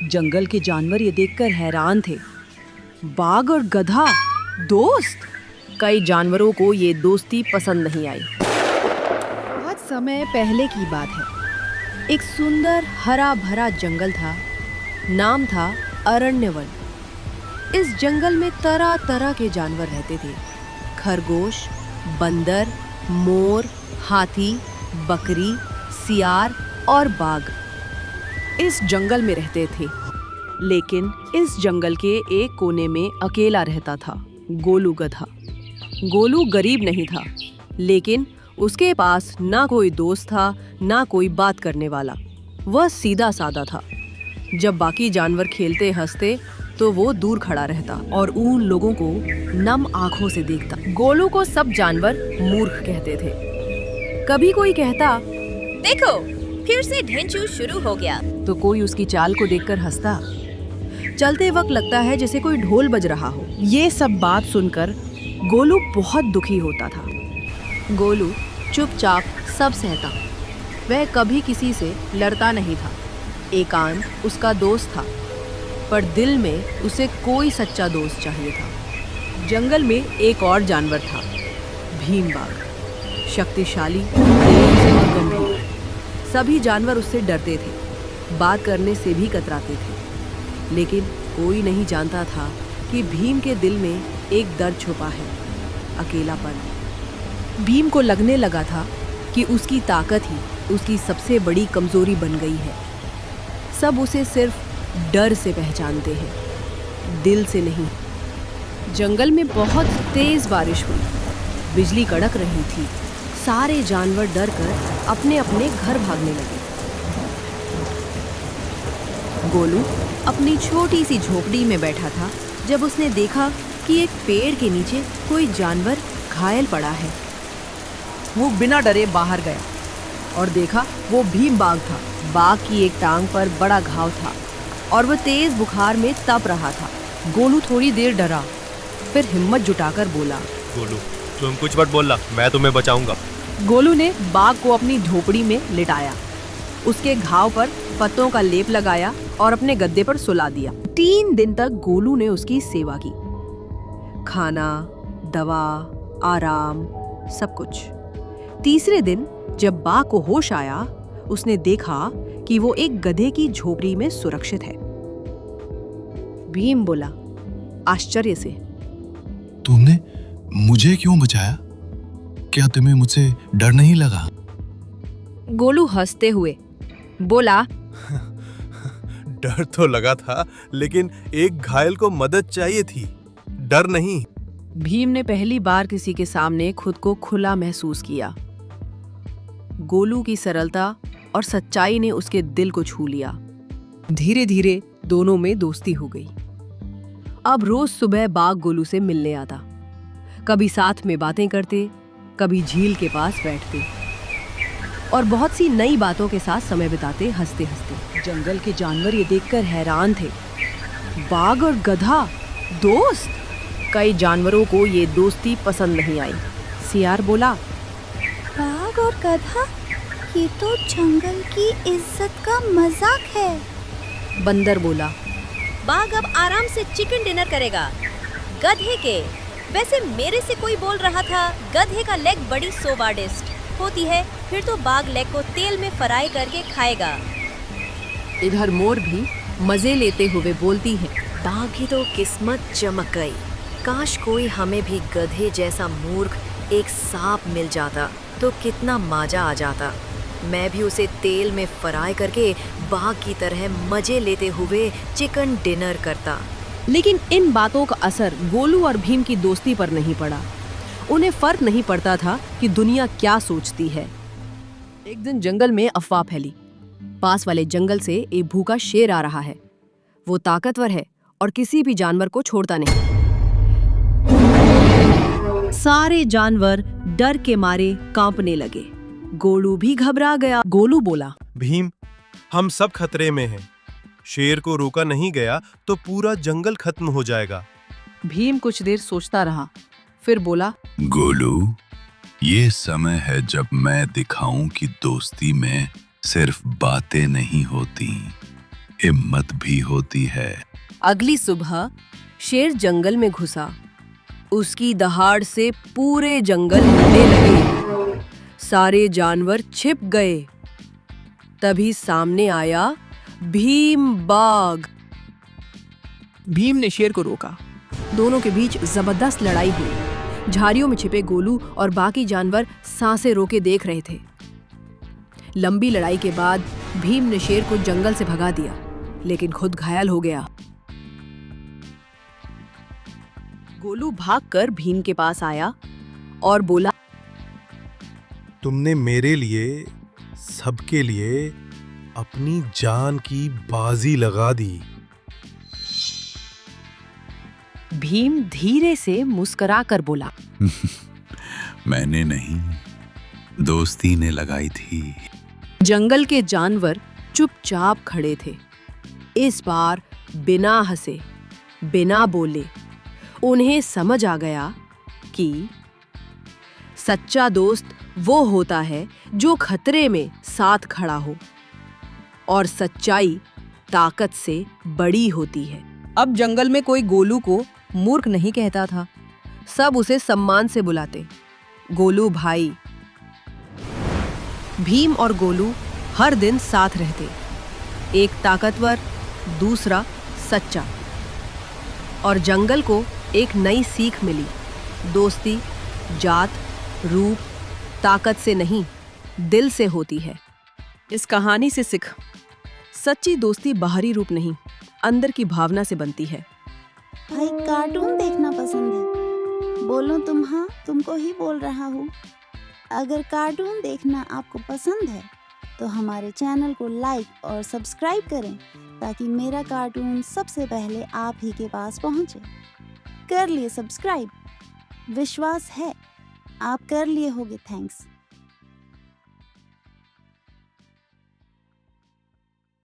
जंगल के जानवर ये देखकर हैरान थे। बाघ और गधा दोस्त? कई जानवरों को ये दोस्ती पसंद नहीं आई। बहुत समय पहले की बात है। एक सुंदर हरा भरा जंगल था। नाम था अरण्यवन। इस जंगल में तरह तरह के जानवर रहते थे। खरगोश, बंदर, मोर, हाथी, बकरी, सियार और बाघ इस जंगल में रहते थे। लेकिन इस जंगल के एक कोने में अकेला रहता था गोलू गधा। गोलू गरीब नहीं था, लेकिन उसके पास ना कोई दोस्त था, ना कोई बात करने वाला। वह सीधा साधा था। जब बाकी जानवर खेलते हंसते तो वो दूर खड़ा रहता और उन लोगों को नम आंखों से देखता। गोलू को सब जानवर मूर्ख कहते थे। कभी कोई कहता, देखो फिर से ढेंचू शुरू हो गया, तो कोई उसकी चाल को देखकर हंसता। चलते वक्त लगता है जैसे कोई ढोल बज रहा हो। ये सब बात सुनकर गोलू बहुत दुखी होता था। गोलू चुपचाप सब सहता। वह कभी किसी से लड़ता नहीं था। एकांत उसका दोस्त था, पर दिल में उसे कोई सच्चा दोस्त चाहिए था। जंगल में एक और जानवर था, भीम बाघ। शक्तिशाली, तेज और गंभीर। सभी जानवर उससे डरते थे, बात करने से भी कतराते थे। लेकिन कोई नहीं जानता था कि भीम के दिल में एक दर्द छुपा है, अकेलापन। भीम को लगने लगा था कि उसकी ताकत ही उसकी सबसे बड़ी कमजोरी बन गई है। सब उसे सिर्फ डर से पहचानते हैं, दिल से नहीं। जंगल में बहुत तेज बारिश हुई। बिजली कड़क रही थी। सारे जानवर डर कर अपने अपने घर भागने लगे। गोलू अपनी छोटी सी झोपड़ी में बैठा था जब उसने देखा कि एक पेड़ के नीचे कोई जानवर घायल पड़ा है। वो बिना डरे बाहर गया और देखा वो भीम बाघ था। बाघ की एक टांग पर बड़ा घाव था और वह तेज बुखार में तप रहा था। गोलू थोड़ी देर डरा, फिर हिम्मत जुटाकर बोला, गोलू तुम कुछ मत बोलना, मैं तुम्हें बचाऊंगा। गोलू ने बाघ को अपनी झोपड़ी में लिटाया, उसके घाव पर पत्तों का लेप लगाया और अपने गद्दे पर सुला दिया। 3 दिन तक गोलू ने उसकी सेवा की, खाना, दवा, आराम, सब कुछ। तीसरे दिन जब बाघ को होश आया, उसने देखा कि वो एक गधे की झोपड़ी में सुरक्षित है। भीम बोला आश्चर्य से, तुमने मुझे क्यों बचाया? क्या तुम्हें मुझसे डर नहीं लगा? गोलू हंसते हुए बोला, डर तो लगा था, लेकिन एक घायल को मदद चाहिए थी, डर नहीं। भीम ने पहली बार किसी के सामने खुद को खुला महसूस किया। गोलू की सरलता और सच्चाई ने उसके दिल को छू लिया। धीरे धीरे दोनों में दोस्ती हो गई। अब रोज सुबह बाघ गोलू से मिलने आता। कभी साथ में बातें करते, कभी झील के पास बैठते और बहुत सी नई बातों के साथ समय बिताते हंसते हंसते। जंगल के जानवर ये देखकर हैरान थे। बाघ और गधा दोस्त? कई जानवरों को ये दोस्ती पसंद नहीं आई। सियार बोला, बाघ और गधा, ये तो जंगल की इज्जत का मजाक है। बंदर बोला, बाघ अब आराम से चिकन डिनर करेगा। गधे के, वैसे मेरे से कोई बोल रहा था गधे का लेग बड़ी स्वादिष्ट होती है, फिर तो बाघ लेग को तेल में फ्राई करके खाएगा। इधर मोर भी मजे लेते हुए बोलती है, बाघ की तो किस्मत चमक गई। काश कोई हमें भी गधे जैसा मूर्ख एक सांप मिल जाता तो कितना मजा आ जाता। मैं भी उसे तेल में फ्राई करके बाघ की तरह मजे लेते हुए चिकन डिनर करता। लेकिन इन बातों का असर गोलू और भीम की दोस्ती पर नहीं पड़ा। उन्हें फर्क नहीं पड़ता था कि दुनिया क्या सोचती है। एक दिन जंगल में अफवाह फैली, पास वाले जंगल से एक भूखा शेर आ रहा है। वो ताकतवर है और किसी भी जानवर को छोड़ता नहीं। सारे जानवर डर के मारे कांपने लगे। गोलू भी घबरा गया। गोलू बोला, भीम, हम सब खतरे में हैं। शेर को रोका नहीं गया तो पूरा जंगल खत्म हो जाएगा। भीम कुछ देर सोचता रहा, फिर बोला, गोलू, ये समय है जब मैं दिखाऊं कि दोस्ती में सिर्फ बातें नहीं होती, हिम्मत भी होती है। अगली सुबह शेर जंगल में घुसा। उसकी दहाड़ से पूरे जंगल हिलने लगे। सारे जानवर छिप गए। तभी सामने आया भीम बाघ। भीम ने शेर को रोका। दोनों के बीच जबरदस्त लड़ाई हुई। झाड़ियों में छिपे गोलू और बाकी जानवर सांसें रोके देख रहे थे। लंबी लड़ाई के बाद भीम ने शेर को जंगल से भगा दिया, लेकिन खुद घायल हो गया। गोलू भागकर भीम के पास आया और बोला, तुमने मेरे लिए, सबके लिए अपनी जान की बाजी लगा दी। भीम धीरे से मुस्कुराकर बोला, मैंने नहीं, दोस्ती ने लगाई थी। जंगल के जानवर चुपचाप खड़े थे। इस बार बिना हंसे, बिना बोले उन्हें समझ आ गया कि सच्चा दोस्त वो होता है जो खतरे में साथ खड़ा हो, और सच्चाई ताकत से बड़ी होती है। अब जंगल में कोई गोलू को मूर्ख नहीं कहता था। सब उसे सम्मान से बुलाते, गोलू भाई। भीम और गोलू हर दिन साथ रहते, एक ताकतवर, दूसरा सच्चा। और जंगल को एक नई सीख मिली, दोस्ती जात, रूप, ताकत से नहीं, दिल से होती है। इस कहानी से सीख, सच्ची दोस्ती बाहरी रूप नहीं, अंदर की भावना से बनती है। भाई कार्टून देखना पसंद है? बोलो तुम हाँ, तुमको ही बोल रहा हूँ। अगर कार्टून देखना आपको पसंद है तो हमारे चैनल को लाइक और सब्सक्राइब करें, ताकि मेरा कार्टून सबसे पहले आप ही के पास पहुँचे। कर लिए सब्सक्राइब? विश्वास है आप कर लिए होगे। थैंक्स।